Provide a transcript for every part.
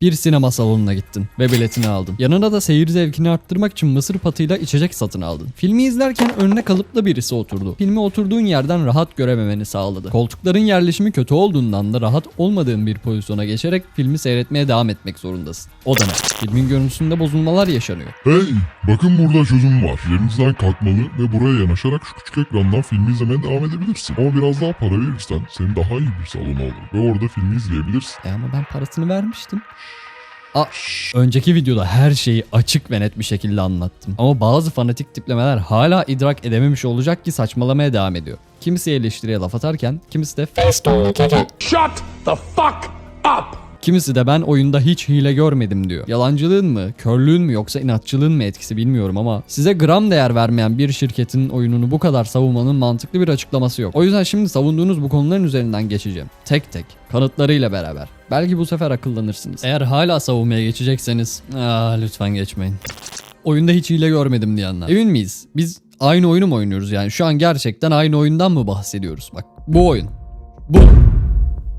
Bir sinema salonuna gittin ve biletini aldın. Yanına da seyir zevkini arttırmak için mısır patıyla içecek satın aldın. Filmi izlerken önüne kalıplı birisi oturdu. Filmi oturduğun yerden rahat görememeni sağladı. Koltukların yerleşimi kötü olduğundan da rahat olmadığın bir pozisyona geçerek filmi seyretmeye devam etmek zorundasın. O da ne? Filmin görüntüsünde bozulmalar yaşanıyor. Hey, bakın burada çözüm var. Yerinizden kalkmalı ve buraya yanaşarak şu küçük ekrandan filmi izlemeye devam edebilirsin. Ama biraz daha para verirsen senin daha iyi bir salonu olur ve orada filmi izleyebilirsin. Ama ben parasını vermiştim. Önceki videoda her şeyi açık ve net bir şekilde anlattım. Ama bazı fanatik tiplemeler hala idrak edememiş olacak ki saçmalamaya devam ediyor. Kimisi eleştiriye laf atarken, kimisi de Facestone'lu keke. Shut the fuck up! Kimisi de ben oyunda hiç hile görmedim diyor. Yalancılığın mı, körlüğün mü yoksa inatçılığın mı etkisi bilmiyorum ama size gram değer vermeyen bir şirketin oyununu bu kadar savunmanın mantıklı bir açıklaması yok. O yüzden şimdi savunduğunuz bu konuların üzerinden geçeceğim. Tek tek, kanıtlarıyla beraber. Belki bu sefer akıllanırsınız. Eğer hala savunmaya geçecekseniz, lütfen geçmeyin. Oyunda hiç hile görmedim diyenler. Emin miyiz? Biz aynı oyunu mu oynuyoruz yani? Şu an gerçekten aynı oyundan mı bahsediyoruz? Bak, bu oyun. Bu.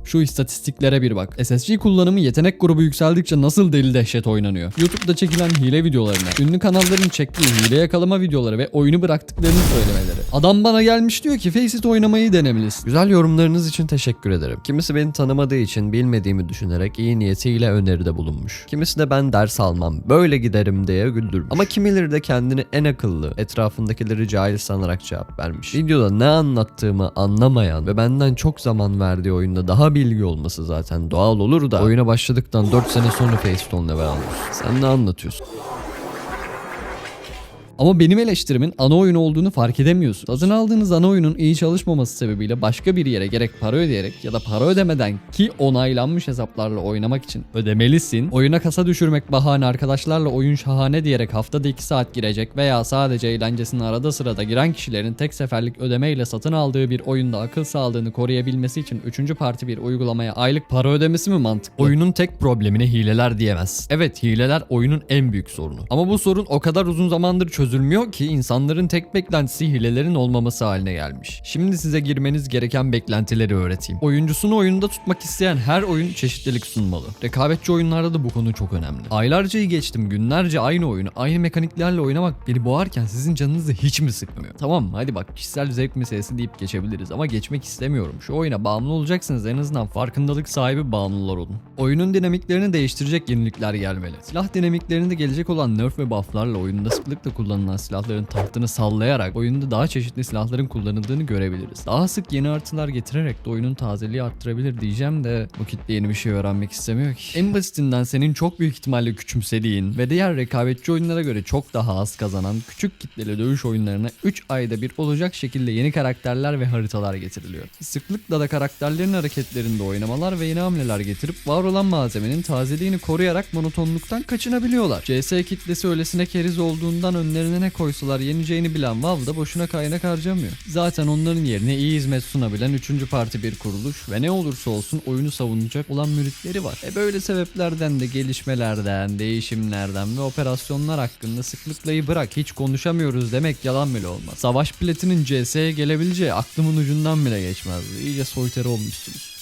Şu istatistiklere bir bak. SSG kullanımı yetenek grubu yükseldikçe nasıl deli dehşet oynanıyor. YouTube'da çekilen hile videolarına, ünlü kanalların çektiği hile yakalama videoları ve oyunu bıraktıklarını söylemeleri. Adam bana gelmiş diyor ki Faceit oynamayı denemelisin. Güzel yorumlarınız için teşekkür ederim. Kimisi beni tanımadığı için bilmediğimi düşünerek iyi niyetiyle öneride bulunmuş. Kimisi de ben ders almam, böyle giderim diye güldürmüş. Ama kimileri de kendini en akıllı, etrafındakileri cahil sanarak cevap vermiş. Videoda ne anlattığımı anlamayan ve benden çok zaman verdiği oyunda daha bilgi olması zaten doğal olur da oyuna başladıktan 4 sene sonra Faceistone'la level alıyorsun. Sen ne anlatıyorsun? Ama benim eleştirimin ana oyun olduğunu fark edemiyorsun. Satın aldığınız ana oyunun iyi çalışmaması sebebiyle başka bir yere gerek para ödeyerek ya da para ödemeden ki onaylanmış hesaplarla oynamak için ödemelisin. Oyuna kasa düşürmek bahane arkadaşlarla oyun şahane diyerek haftada 2 saat girecek veya sadece eğlencesine arada sırada giren kişilerin tek seferlik ödemeyle satın aldığı bir oyunda akıl sağlığını koruyabilmesi için 3. parti bir uygulamaya aylık para ödemesi mi mantıklı? Oyunun tek problemine hileler diyemez. Evet, hileler oyunun en büyük sorunu. Ama bu sorun o kadar uzun zamandır çözülmüyor ki insanların tek beklentisi hilelerin olmaması haline gelmiş. Şimdi size girmeniz gereken beklentileri öğreteyim. Oyuncusunu oyunda tutmak isteyen her oyun çeşitlilik sunmalı. Rekabetçi oyunlarda da bu konu çok önemli. Aylarcayı geçtim, günlerce aynı oyunu aynı mekaniklerle oynamak beni boğarken sizin canınızı hiç mi sıkmıyor? Tamam, hadi bak, kişisel zevk meselesi deyip geçebiliriz ama geçmek istemiyorum. Şu oyuna bağımlı olacaksınız, en azından farkındalık sahibi bağımlılar olun. Oyunun dinamiklerini değiştirecek yenilikler gelmeli. Silah dinamiklerinde gelecek olan nerf ve bufflarla oyunda sıklıkla kullanılan silahların tahtını sallayarak oyunda daha çeşitli silahların kullanıldığını görebiliriz. Daha sık yeni artılar getirerek de oyunun tazeliği arttırabilir diyeceğim de bu kitle yeni bir şey öğrenmek istemiyor ki. En basitinden senin çok büyük ihtimalle küçümsediğin ve diğer rekabetçi oyunlara göre çok daha az kazanan küçük kitleli dövüş oyunlarına 3 ayda bir olacak şekilde yeni karakterler ve haritalar getiriliyor. Sıklıkla da karakterlerin hareketlerinde oynamalar ve yeni hamleler getirip var olan malzemenin tazeliğini koruyarak monotonluktan kaçınabiliyorlar. CS kitlesi öylesine keriz olduğundan önlerine ne koysalar yeneceğini bilen Valve da boşuna kaynak harcamıyor. Zaten onların yerine iyi hizmet sunabilen 3. parti bir kuruluş ve ne olursa olsun oyunu savunacak olan müritleri var. Böyle sebeplerden de gelişmelerden, değişimlerden ve operasyonlar hakkında sıklıklayı bırak hiç konuşamıyoruz demek yalan bile olmaz. Savaş biletinin CS'ye gelebileceği aklımın ucundan bile geçmezdi. İyice soytarı olmuşsunuz.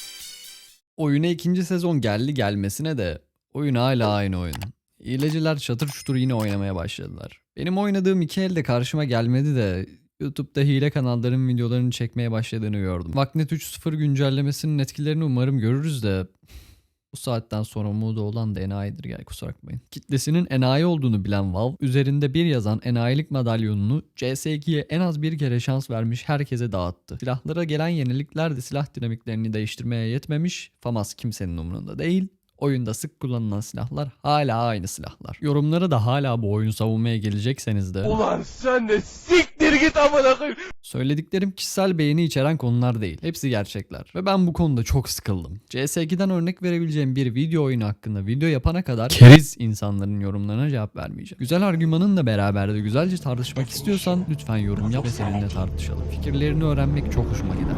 Oyuna 2. sezon geldi gelmesine de oyun hala aynı oyun. Hileciler çatır çutur yine oynamaya başladılar. Benim oynadığım 2 elde karşıma gelmedi de YouTube'da hile kanalların videolarını çekmeye başladığını gördüm. Vaknet 3.0 güncellemesinin etkilerini umarım görürüz de bu saatten sonra umudu olan da enayidir, gel kusura bakmayın. Kitlesinin enayi olduğunu bilen Valve üzerinde bir yazan enayilik madalyonunu CS2'ye en az bir kere şans vermiş herkese dağıttı. Silahlara gelen yenilikler de silah dinamiklerini değiştirmeye yetmemiş. FAMAS kimsenin umurunda değil. Oyunda sık kullanılan silahlar hala aynı silahlar. Yorumlara da hala bu oyunu savunmaya gelecekseniz de Ulan sen de siktir git amına koyayım. Söylediklerim kişisel beğeni içeren konular değil. Hepsi gerçekler. Ve ben bu konuda çok sıkıldım. CS2'den örnek verebileceğim bir video oyunu hakkında video yapana kadar keriz insanların yorumlarına cevap vermeyeceğim. Güzel argümanınla beraber de güzelce tartışmak istiyorsan lütfen yorum yap ve seninle tartışalım. Fikirlerini öğrenmek çok hoşuma gider.